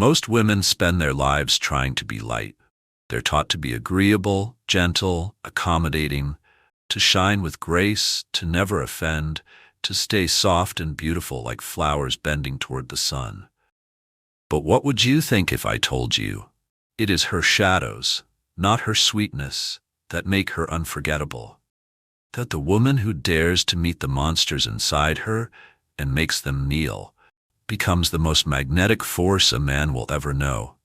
Most women spend their lives trying to be light. They're taught to be agreeable, gentle, accommodating, to shine with grace, to never offend, to stay soft and beautiful like flowers bending toward the sun. But what would you think if I told you it is her shadows, not her sweetness, that make her unforgettable? That the woman who dares to meet the monsters inside her and makes them kneel becomes the most magnetic force a man will ever know.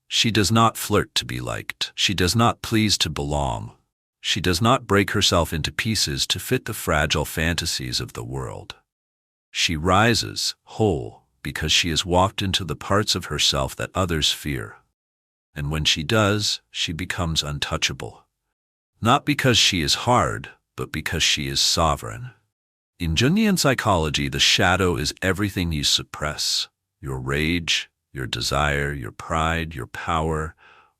She does not flirt to be liked. She does not please to belong. She does not break herself into pieces to fit the fragile fantasies of the world. She rises, whole, because she has walked into the parts of herself that others fear. And when she does, she becomes untouchable. Not because she is hard, but because she is sovereign. In Jungian psychology, the shadow is everything you suppress: your rage, your desire, your pride, your power,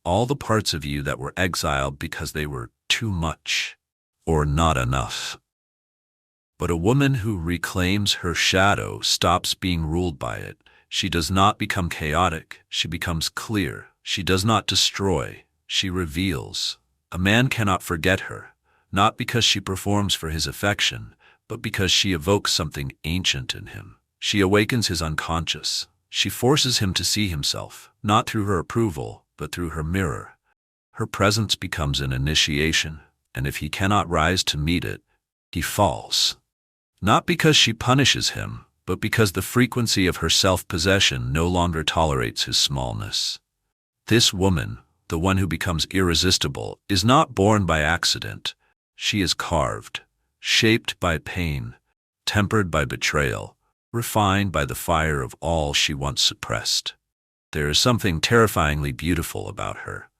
all the parts of you that were exiled because they were too much or not enough. But a woman who reclaims her shadow stops being ruled by it. She does not become chaotic, she becomes clear. She does not destroy, she reveals. A man cannot forget her, not because she performs for his affection, but because she evokes something ancient in him. She awakens his unconscious. She forces him to see himself, not through her approval, but through her mirror. Her presence becomes an initiation, and if he cannot rise to meet it, he falls. Not because she punishes him, but because the frequency of her self-possession no longer tolerates his smallness. This woman, the one who becomes irresistible, is not born by accident. She is carved, shaped by pain, tempered by betrayal, refined by the fire of all she once suppressed. There is something terrifyingly beautiful about her.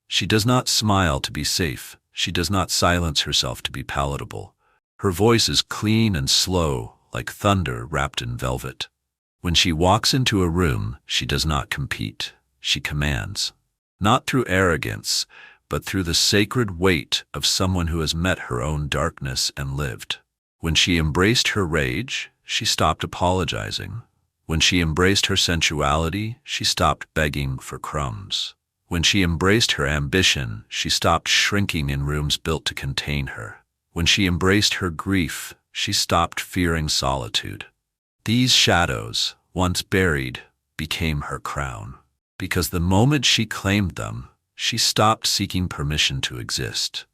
She does not smile to be safe. She does not silence herself to be palatable. Her voice is clean and slow, like thunder wrapped in velvet. When she walks into a room, she does not compete. She commands, not through arrogance, but through the sacred weight of someone who has met her own darkness and lived. When she embraced her rage, she stopped apologizing. When she embraced her sensuality, she stopped begging for crumbs. When she embraced her ambition, she stopped shrinking in rooms built to contain her. When she embraced her grief, she stopped fearing solitude. These shadows, once buried, became her crown. Because the moment she claimed them, she stopped seeking permission to exist.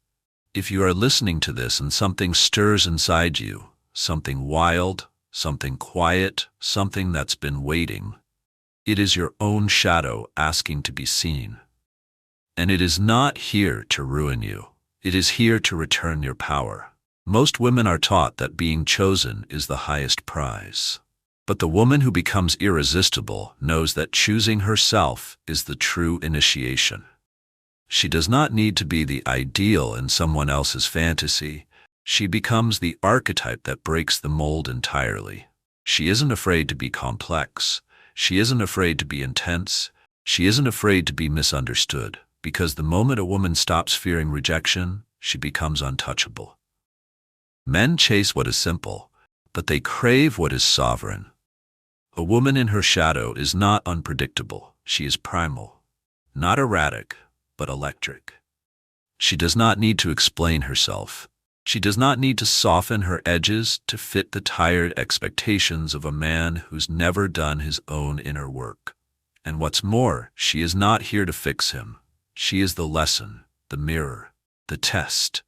If you are listening to this and something stirs inside you, something wild, something quiet, something that's been waiting, it is your own shadow asking to be seen. And it is not here to ruin you. It is here to return your power. Most women are taught that being chosen is the highest prize. But the woman who becomes irresistible knows that choosing herself is the true initiation. She does not need to be the ideal in someone else's fantasy. She becomes the archetype that breaks the mold entirely. She isn't afraid to be complex. She isn't afraid to be intense. She isn't afraid to be misunderstood. Because the moment a woman stops fearing rejection, she becomes untouchable. Men chase what is simple, but they crave what is sovereign. A woman in her shadow is not unpredictable. She is primal, not erratic, but electric. She does not need to explain herself. She does not need to soften her edges to fit the tired expectations of a man who's never done his own inner work. And what's more, she is not here to fix him. She is the lesson, the mirror, the test.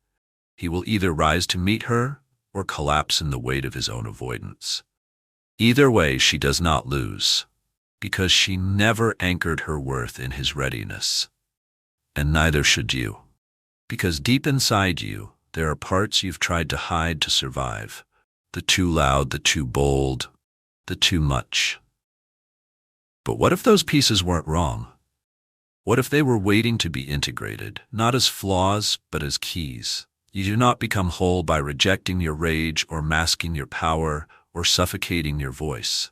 He will either rise to meet her or collapse in the weight of his own avoidance. Either way, she does not lose, because she never anchored her worth in his readiness. And neither should you, because deep inside you, there are parts you've tried to hide to survive. The too loud, the too bold, the too much. But what if those pieces weren't wrong? What if they were waiting to be integrated, not as flaws, but as keys? You do not become whole by rejecting your rage or masking your power or suffocating your voice.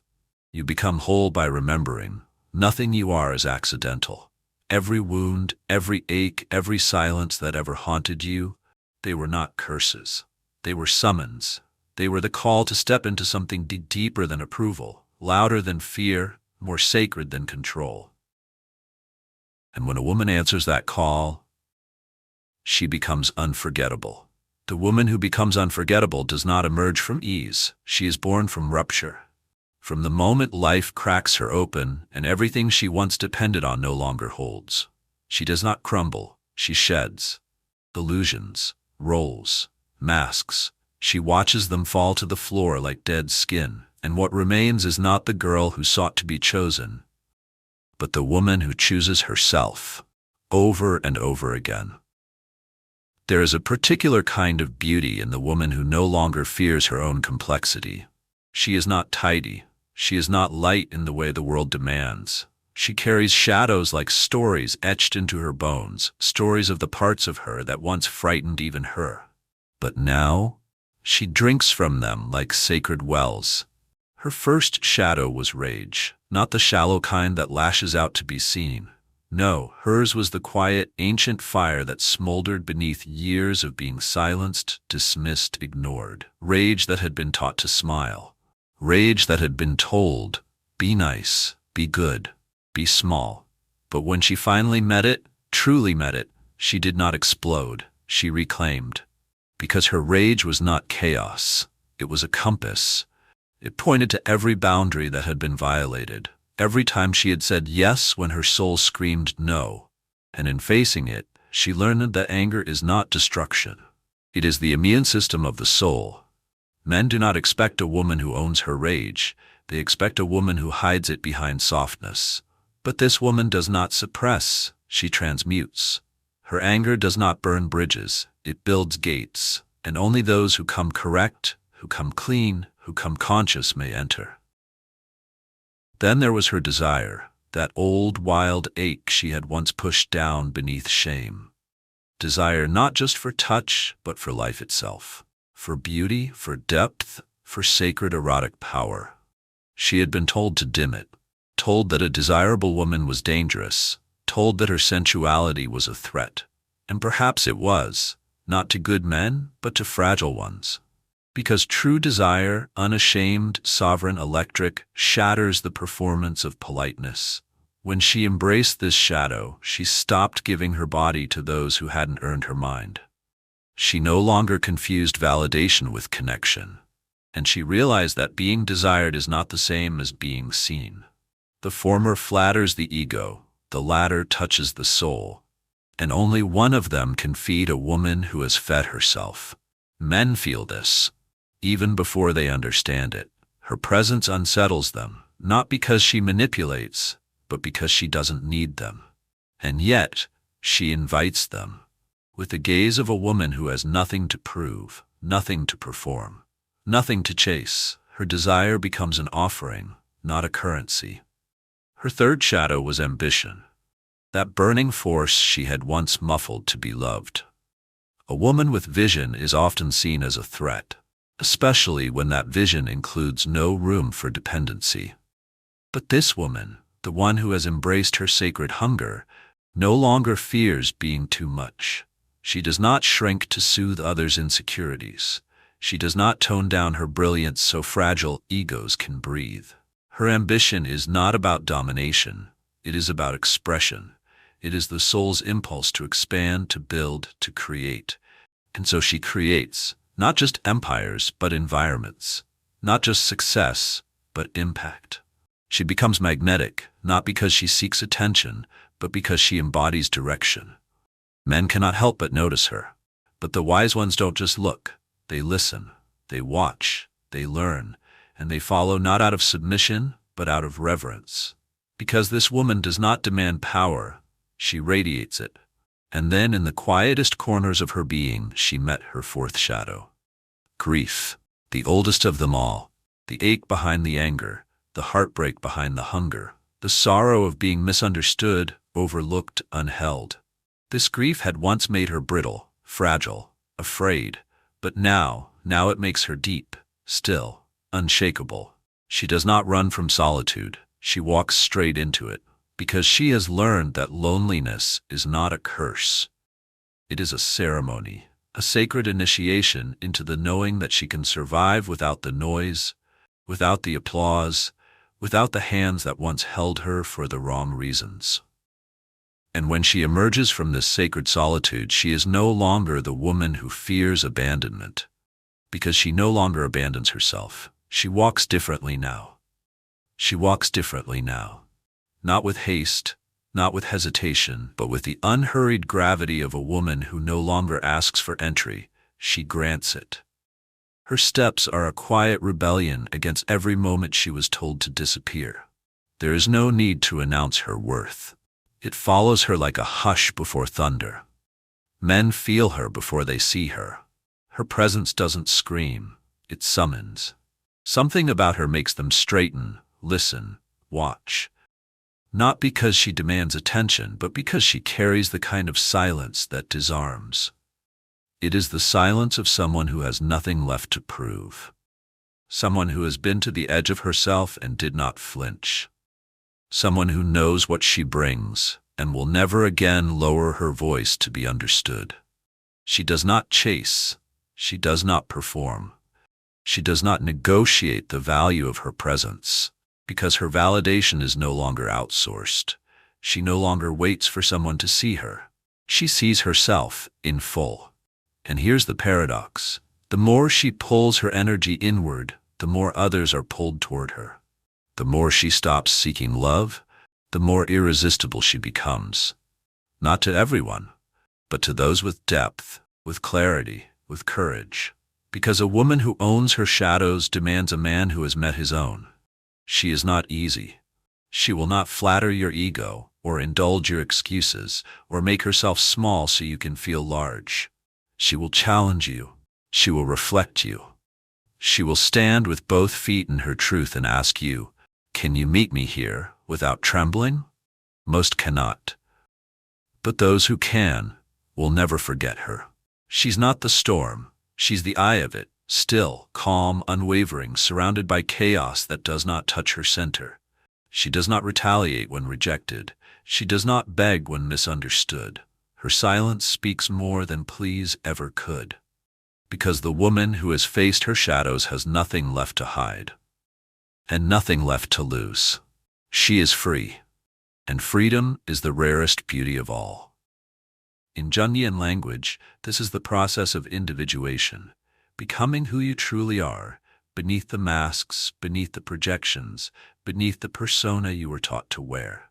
You become whole by remembering nothing you are is accidental. Every wound, every ache, every silence that ever haunted you, they were not curses. They were summons. They were the call to step into something deeper than approval, louder than fear, more sacred than control. And when a woman answers that call, she becomes unforgettable. The woman who becomes unforgettable does not emerge from ease. She is born from rupture. From the moment life cracks her open and everything she once depended on no longer holds. She does not crumble. She sheds illusions, roles, masks. She watches them fall to the floor like dead skin, and what remains is not the girl who sought to be chosen, but the woman who chooses herself over and over again. There is a particular kind of beauty in the woman who no longer fears her own complexity. She is not tidy. She is not light in the way the world demands. She carries shadows like stories etched into her bones, stories of the parts of her that once frightened even her. But now, she drinks from them like sacred wells. Her first shadow was rage, not the shallow kind that lashes out to be seen. No, hers was the quiet, ancient fire that smoldered beneath years of being silenced, dismissed, ignored. Rage that had been taught to smile. Rage that had been told, be nice, be good, be small. But when she finally met it, truly met it, she did not explode, she reclaimed. Because her rage was not chaos, it was a compass. It pointed to every boundary that had been violated, every time she had said yes when her soul screamed no. And in facing it, she learned that anger is not destruction. It is the immune system of the soul. Men do not expect a woman who owns her rage. They expect a woman who hides it behind softness. But this woman does not suppress, she transmutes. Her anger does not burn bridges, it builds gates, and only those who come correct, who come clean, who come conscious may enter. Then there was her desire, that old wild ache she had once pushed down beneath shame. Desire not just for touch, but for life itself. For beauty, for depth, for sacred erotic power. She had been told to dim it, told that a desirable woman was dangerous, told that her sensuality was a threat. And perhaps it was, not to good men, but to fragile ones. Because true desire, unashamed, sovereign, electric, shatters the performance of politeness. When she embraced this shadow, she stopped giving her body to those who hadn't earned her mind. She no longer confused validation with connection, and she realized that being desired is not the same as being seen. The former flatters the ego, the latter touches the soul, and only one of them can feed a woman who has fed herself. Men feel this, even before they understand it. Her presence unsettles them, not because she manipulates, but because she doesn't need them. And yet, she invites them. With the gaze of a woman who has nothing to prove, nothing to perform, nothing to chase, her desire becomes an offering, not a currency. Her third shadow was ambition, that burning force she had once muffled to be loved. A woman with vision is often seen as a threat, especially when that vision includes no room for dependency. But this woman, the one who has embraced her sacred hunger, no longer fears being too much. She does not shrink to soothe others' insecurities. She does not tone down her brilliance so fragile egos can breathe. Her ambition is not about domination. It is about expression. It is the soul's impulse to expand, to build, to create. And so she creates, not just empires, but environments. Not just success, but impact. She becomes magnetic, not because she seeks attention, but because she embodies direction. Men cannot help but notice her. But the wise ones don't just look. They listen, they watch, they learn, and they follow not out of submission, but out of reverence. Because this woman does not demand power, she radiates it. And then in the quietest corners of her being, she met her fourth shadow. Grief, the oldest of them all, the ache behind the anger, the heartbreak behind the hunger, the sorrow of being misunderstood, overlooked, unheld. This grief had once made her brittle, fragile, afraid, but now it makes her deep, still, unshakable. She does not run from solitude, she walks straight into it, because she has learned that loneliness is not a curse. It is a ceremony, a sacred initiation into the knowing that she can survive without the noise, without the applause, without the hands that once held her for the wrong reasons. And when she emerges from this sacred solitude, she is no longer the woman who fears abandonment, because she no longer abandons herself. She walks differently now. She walks differently now. Not with haste, not with hesitation, but with the unhurried gravity of a woman who no longer asks for entry, she grants it. Her steps are a quiet rebellion against every moment she was told to disappear. There is no need to announce her worth. It follows her like a hush before thunder. Men feel her before they see her. Her presence doesn't scream, it summons. Something about her makes them straighten, listen, watch. Not because she demands attention, but because she carries the kind of silence that disarms. It is the silence of someone who has nothing left to prove. Someone who has been to the edge of herself and did not flinch. Someone who knows what she brings and will never again lower her voice to be understood. She does not chase. She does not perform. She does not negotiate the value of her presence, because her validation is no longer outsourced. She no longer waits for someone to see her. She sees herself in full. And here's the paradox. The more she pulls her energy inward, the more others are pulled toward her. The more she stops seeking love, the more irresistible she becomes. Not to everyone, but to those with depth, with clarity, with courage. Because a woman who owns her shadows demands a man who has met his own. She is not easy. She will not flatter your ego, or indulge your excuses, or make herself small so you can feel large. She will challenge you. She will reflect you. She will stand with both feet in her truth and ask you, "Can you meet me here without trembling?" Most cannot. But those who can will never forget her. She's not the storm. She's the eye of it, still, calm, unwavering, surrounded by chaos that does not touch her center. She does not retaliate when rejected. She does not beg when misunderstood. Her silence speaks more than pleas ever could. Because the woman who has faced her shadows has nothing left to hide, and nothing left to lose. She is free, and freedom is the rarest beauty of all. In Jungian language, this is the process of individuation, becoming who you truly are, beneath the masks, beneath the projections, beneath the persona you were taught to wear.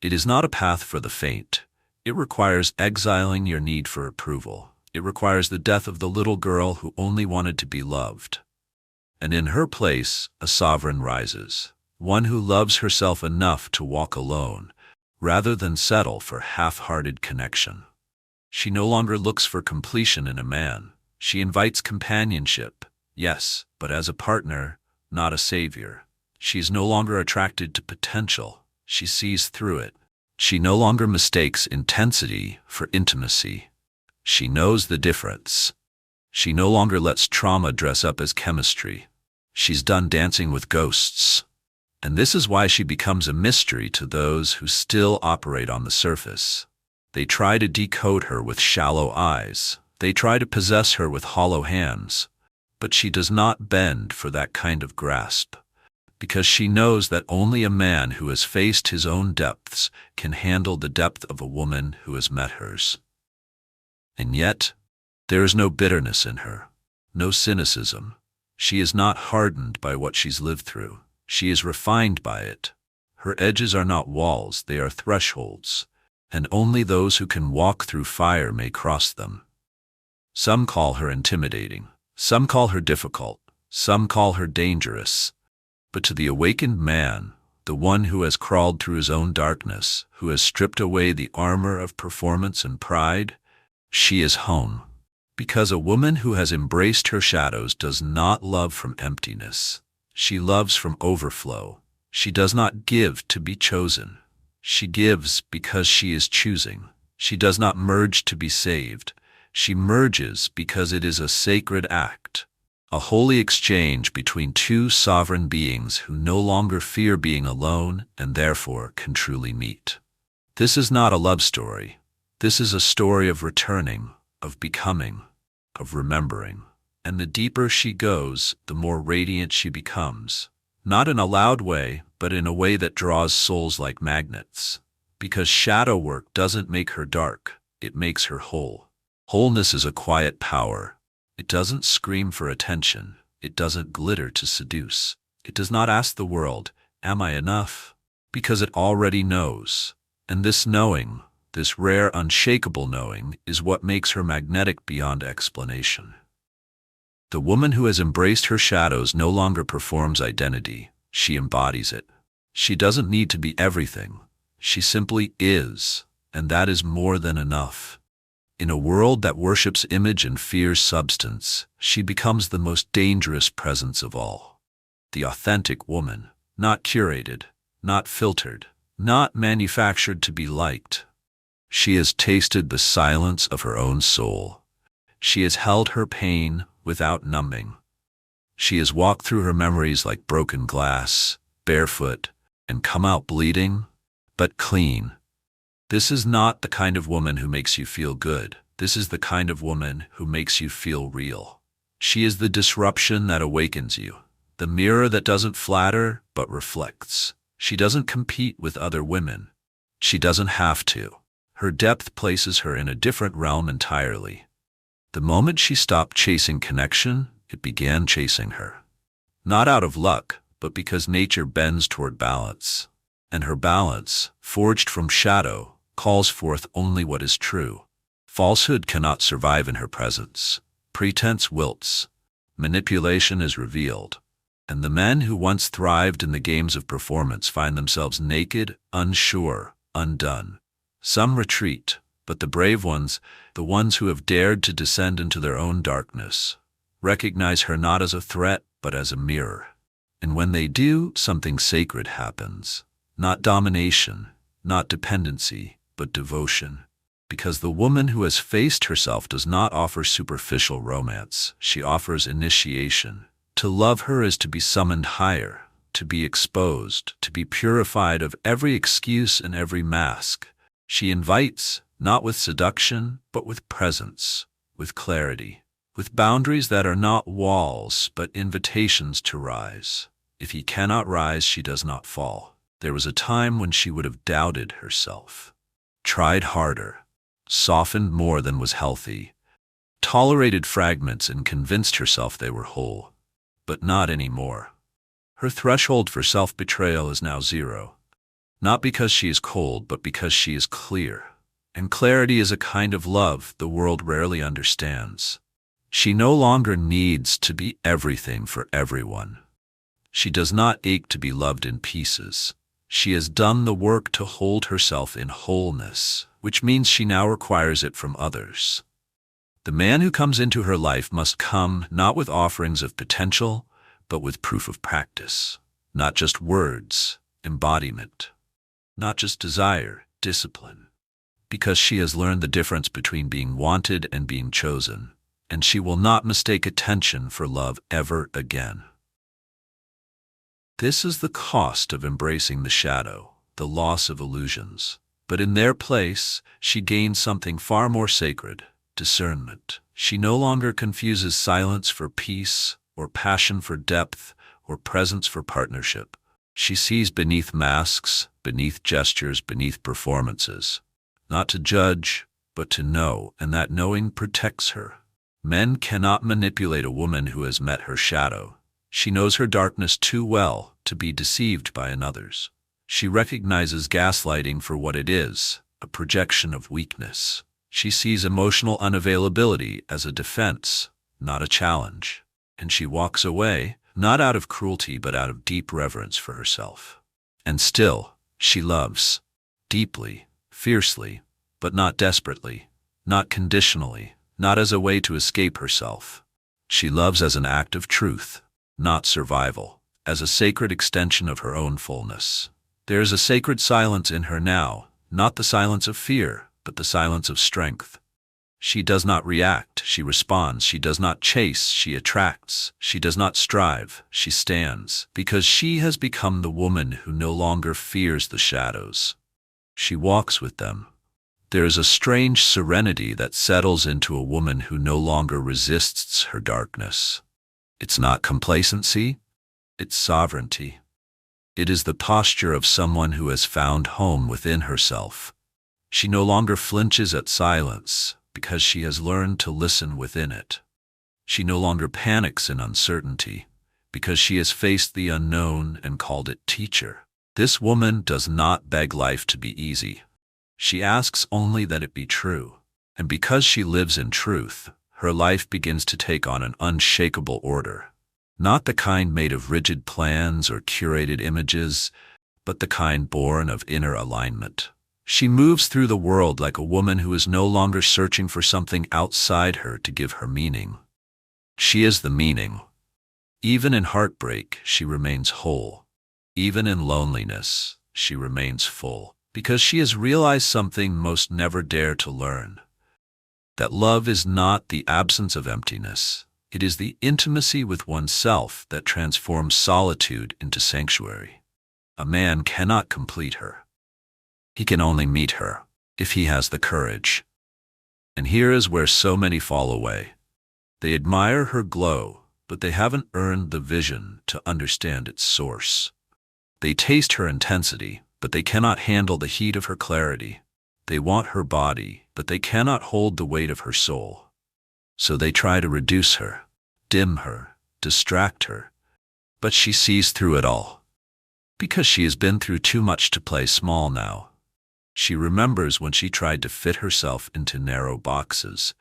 It is not a path for the faint. It requires exiling your need for approval. It requires the death of the little girl who only wanted to be loved. And in her place, a sovereign rises, one who loves herself enough to walk alone, rather than settle for half-hearted connection. She no longer looks for completion in a man. She invites companionship, yes, but as a partner, not a savior. She is no longer attracted to potential. She sees through it. She no longer mistakes intensity for intimacy. She knows the difference. She no longer lets trauma dress up as chemistry. She's done dancing with ghosts. And this is why she becomes a mystery to those who still operate on the surface. They try to decode her with shallow eyes. They try to possess her with hollow hands. But she does not bend for that kind of grasp, because she knows that only a man who has faced his own depths can handle the depth of a woman who has met hers. And yet, there is no bitterness in her, no cynicism. She is not hardened by what she's lived through. She is refined by it. Her edges are not walls, they are thresholds, and only those who can walk through fire may cross them. Some call her intimidating, some call her difficult, some call her dangerous. But to the awakened man, the one who has crawled through his own darkness, who has stripped away the armor of performance and pride, she is home. Because a woman who has embraced her shadows does not love from emptiness. She loves from overflow. She does not give to be chosen. She gives because she is choosing. She does not merge to be saved. She merges because it is a sacred act, a holy exchange between two sovereign beings who no longer fear being alone and therefore can truly meet. This is not a love story. This is a story of returning, of becoming, of remembering. And the deeper she goes, the more radiant she becomes, not in a loud way, but in a way that draws souls like magnets. Because shadow work doesn't make her dark, it makes her whole. Wholeness is a quiet power. It doesn't scream for attention. It doesn't glitter to seduce. It does not ask the world, "Am I enough?" Because it already knows. And this knowing, this rare, unshakable knowing, is what makes her magnetic beyond explanation. The woman who has embraced her shadows no longer performs identity. She embodies it. She doesn't need to be everything. She simply is, and that is more than enough. In a world that worships image and fears substance, she becomes the most dangerous presence of all. The authentic woman, not curated, not filtered, not manufactured to be liked. She has tasted the silence of her own soul. She has held her pain without numbing. She has walked through her memories like broken glass, barefoot, and come out bleeding, but clean. This is not the kind of woman who makes you feel good. This is the kind of woman who makes you feel real. She is the disruption that awakens you, the mirror that doesn't flatter but reflects. She doesn't compete with other women. She doesn't have to. Her depth places her in a different realm entirely. The moment she stopped chasing connection, it began chasing her. Not out of luck, but because nature bends toward balance. And her balance, forged from shadow, calls forth only what is true. Falsehood cannot survive in her presence. Pretense wilts. Manipulation is revealed. And the men who once thrived in the games of performance find themselves naked, unsure, undone. Some retreat, but the brave ones, the ones who have dared to descend into their own darkness, recognize her not as a threat, but as a mirror. And when they do, something sacred happens. Not domination, not dependency, but devotion. Because the woman who has faced herself does not offer superficial romance. She offers initiation. To love her is to be summoned higher, to be exposed, to be purified of every excuse and every mask. She invites, not with seduction, but with presence, with clarity, with boundaries that are not walls, but invitations to rise. If he cannot rise, she does not fall. There was a time when she would have doubted herself, tried harder, softened more than was healthy, tolerated fragments and convinced herself they were whole. But not anymore. Her threshold for self-betrayal is now zero. Not because she is cold, but because she is clear. And clarity is a kind of love the world rarely understands. She no longer needs to be everything for everyone. She does not ache to be loved in pieces. She has done the work to hold herself in wholeness, which means she now requires it from others. The man who comes into her life must come not with offerings of potential, but with proof of practice. Not just words, embodiment. Not just desire, discipline. Because she has learned the difference between being wanted and being chosen, and she will not mistake attention for love ever again. This is the cost of embracing the shadow, the loss of illusions. But in their place, she gains something far more sacred. Discernment. She no longer confuses silence for peace, or passion for depth, or presence for partnership. She sees beneath masks, beneath gestures, beneath performances. Not to judge, but to know, and that knowing protects her. Men cannot manipulate a woman who has met her shadow. She knows her darkness too well to be deceived by another's. She recognizes gaslighting for what it is, a projection of weakness. She sees emotional unavailability as a defense, not a challenge. And she walks away, not out of cruelty but out of deep reverence for herself. And still, she loves. Deeply, fiercely, but not desperately, not conditionally, not as a way to escape herself. She loves as an act of truth, not survival, as a sacred extension of her own fullness. There is a sacred silence in her now, not the silence of fear, but the silence of strength. She does not react, she responds. She does not chase, she attracts. She does not strive, she stands, because she has become the woman who no longer fears the shadows. She walks with them. There is a strange serenity that settles into a woman who no longer resists her darkness. It's not complacency, It's sovereignty. It is the posture of someone who has found home within herself. She no longer flinches at silence because she has learned to listen within it. She no longer panics in uncertainty because she has faced the unknown and called it teacher. This woman does not beg life to be easy. She asks only that it be true. And because she lives in truth, her life begins to take on an unshakable order. Not the kind made of rigid plans or curated images, but the kind born of inner alignment. She moves through the world like a woman who is no longer searching for something outside her to give her meaning. She is the meaning. Even in heartbreak, she remains whole. Even in loneliness, she remains full, because she has realized something most never dare to learn. That love is not the absence of emptiness. It is the intimacy with oneself that transforms solitude into sanctuary. A man cannot complete her. He can only meet her, if he has the courage. And here is where so many fall away. They admire her glow, but they haven't earned the vision to understand its source. They taste her intensity, but they cannot handle the heat of her clarity. They want her body, but they cannot hold the weight of her soul. So they try to reduce her, dim her, distract her. But she sees through it all. Because she has been through too much to play small now. She remembers when she tried to fit herself into narrow boxes,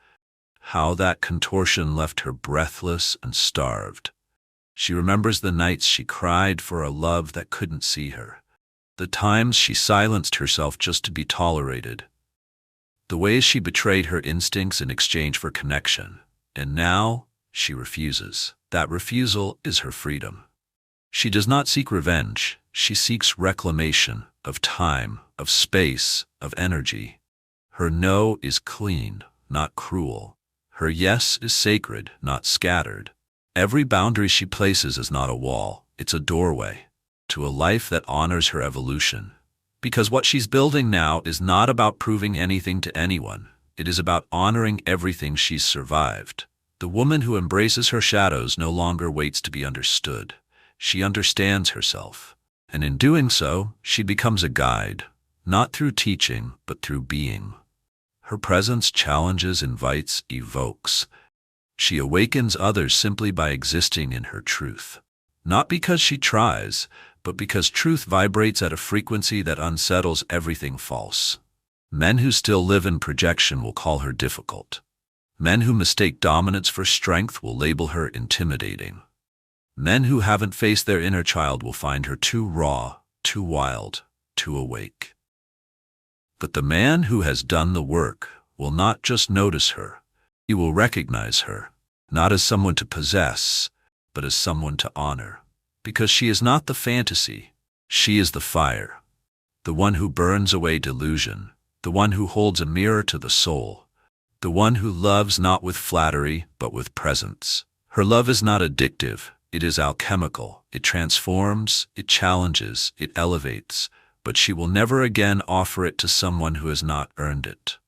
how that contortion left her breathless and starved. She remembers the nights she cried for a love that couldn't see her. The times she silenced herself just to be tolerated. The ways she betrayed her instincts in exchange for connection. And now, she refuses. That refusal is her freedom. She does not seek revenge. She seeks reclamation of time, of space, of energy. Her no is clean, not cruel. Her yes is sacred, not scattered. Every boundary she places is not a wall, it's a doorway to a life that honors her evolution. Because what she's building now is not about proving anything to anyone. It is about honoring everything she's survived. The woman who embraces her shadows no longer waits to be understood. She understands herself. And in doing so, she becomes a guide, not through teaching, but through being. Her presence challenges, invites, evokes. She awakens others simply by existing in her truth. Not because she tries, but because truth vibrates at a frequency that unsettles everything false. Men who still live in projection will call her difficult. Men who mistake dominance for strength will label her intimidating. Men who haven't faced their inner child will find her too raw, too wild, too awake. But the man who has done the work will not just notice her. He will recognize her, not as someone to possess, but as someone to honor. Because she is not the fantasy, she is the fire. The one who burns away delusion, the one who holds a mirror to the soul, the one who loves not with flattery, but with presence. Her love is not addictive, it is alchemical. It transforms, it challenges, it elevates, but she will never again offer it to someone who has not earned it.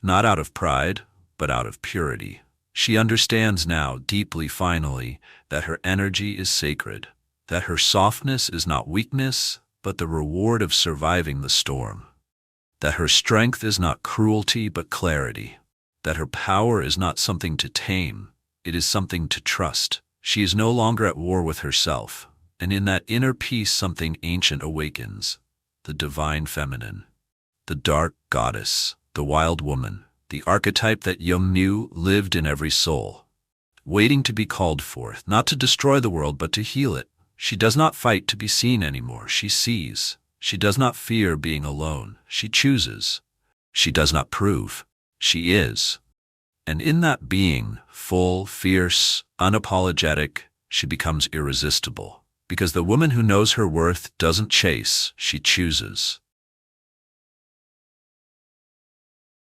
Not out of pride, but out of purity. She understands now, deeply finally, that her energy is sacred, that her softness is not weakness, but the reward of surviving the storm, that her strength is not cruelty, but clarity, that her power is not something to tame, it is something to trust. She is no longer at war with herself, and in that inner peace something ancient awakens, the divine feminine, the dark goddess, the wild woman, the archetype that Jung knew lived in every soul, waiting to be called forth, not to destroy the world, but to heal it. She does not fight to be seen anymore, she sees. She does not fear being alone, she chooses. She does not prove, she is. And in that being, full, fierce, unapologetic, she becomes irresistible. Because the woman who knows her worth doesn't chase, she chooses.